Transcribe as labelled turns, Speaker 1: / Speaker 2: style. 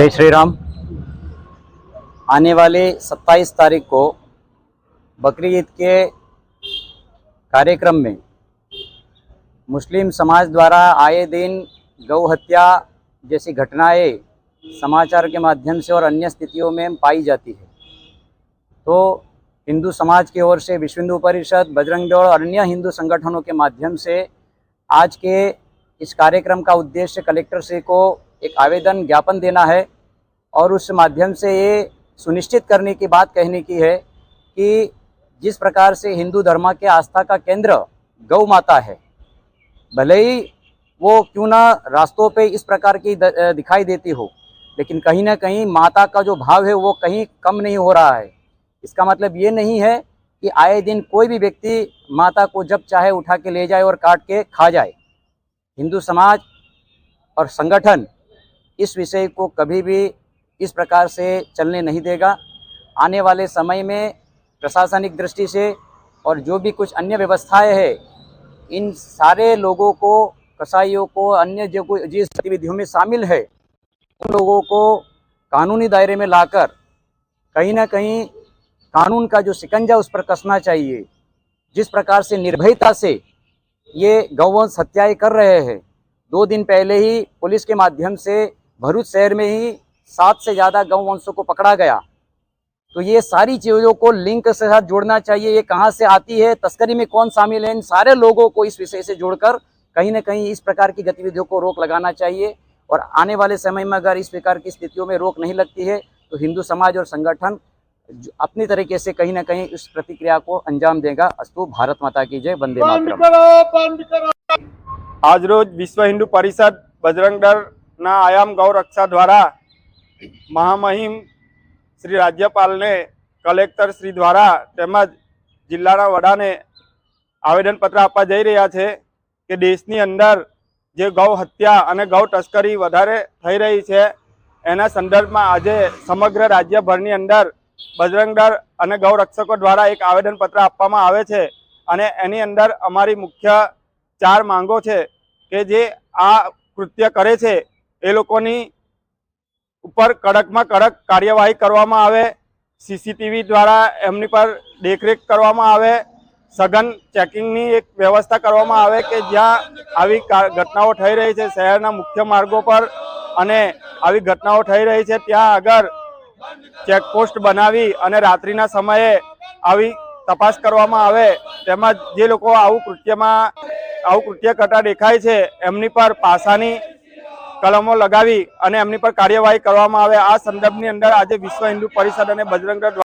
Speaker 1: जय श्री राम। आने वाले 27 तारीख को बकरी ईद के कार्यक्रम में मुस्लिम समाज द्वारा आए दिन गौ हत्या जैसी घटनाएं समाचार के माध्यम से और अन्य स्थितियों में पाई जाती है। तो हिंदू समाज की ओर से विश्व हिंदू परिषद, बजरंग दल और अन्य हिंदू संगठनों के माध्यम से आज के इस कार्यक्रम का उद्देश्य कलेक्टर श्री को एक आवेदन ज्ञापन देना है और उस माध्यम से ये सुनिश्चित करने की बात कहने की है कि जिस प्रकार से हिंदू धर्म के आस्था का केंद्र गौ माता है, भले ही वो क्यों ना रास्तों पे इस प्रकार की दिखाई देती हो, लेकिन कहीं ना कहीं माता का जो भाव है वो कहीं कम नहीं हो रहा है। इसका मतलब ये नहीं है कि आए दिन कोई भी व्यक्ति माता को जब चाहे उठा के ले जाए और काट के खा जाए। हिंदू समाज और संगठन इस विषय को कभी भी इस प्रकार से चलने नहीं देगा। आने वाले समय में प्रशासनिक दृष्टि से और जो भी कुछ अन्य व्यवस्थाएं हैं, इन सारे लोगों को, कसाईयों को, अन्य जो कोई जिस गतिविधियों में शामिल है, उन लोगों को कानूनी दायरे में लाकर कहीं ना कहीं कानून का जो शिकंजा उस पर कसना चाहिए। जिस प्रकार से निर्भयता से ये गौवंश हत्याएं कर रहे हैं, 2 दिन पहले ही पुलिस के माध्यम से भरूच शहर में ही 7 से ज़्यादा गौवंशों को पकड़ा गया। तो ये सारी चीज़ों को लिंक से साथ जोड़ना चाहिए। ये कहाँ से आती है, तस्करी में कौन शामिल है, इन सारे लोगों को इस विषय से जोड़कर कहीं ना कहीं इस प्रकार की गतिविधियों को रोक लगाना चाहिए। और आने वाले समय में अगर इस प्रकार की स्थितियों में रोक नहीं लगती है तो हिंदू समाज और संगठन अपनी तरीके से कहीं ना कहीं इस प्रतिक्रिया को अंजाम देगा। अस्तु। भारत माता की जय। वंदे मातरम।
Speaker 2: आज रोज विश्व हिंदू परिषद बजरंग दल ना आयाम गौ रक्षा द्वारा महामहिम श्री राज्यपाल ने कलेक्टर श्री द्वारा તેમજ જિલ્લાના વડાને આવેદનપત્ર આપવા જઈ રહ્યા છે કે દેશની અંદર જે ગૌ હત્યા અને ગૌ તસ્કરી વધારે થઈ રહી છે એના સંદર્ભમાં આજે સમગ્ર રાજ્યભરની અંદર બજરંગ દળ અને ગૌ રક્ષકો દ્વારા એક આવેદનપત્ર આપવામાં આવે છે અને એની અંદર અમારી મુખ્ય 4 માંગો છે કે જે આ કૃત્ય કરે છે એ લોકોની ઉપર કડકમાં કડક કાર્યવાહી કરવામાં આવે, સીસીટીવી દ્વારા એમની પર દેખરેખ કરવામાં આવે, સઘન ચેકિંગની એક વ્યવસ્થા કરવામાં આવે કે જ્યાં આવી ઘટનાઓ થઈ રહી છે શહેરના મુખ્ય માર્ગો પર અને આવી ઘટનાઓ થઈ રહી છે ત્યાં આગળ ચેકપોસ્ટ બનાવી અને રાત્રિના સમયે આવી તપાસ કરવામાં આવે, તેમજ જે લોકો આવું કૃત્ય કરતા દેખાય છે એમની પર પાસાની કલમો લગાવી અને એમની પર કાર્યવાહી કરવામાં આવે। આ સંદર્ભની અંદર આજે વિશ્વ હિન્દુ પરિષદ અને બજરંગ દળ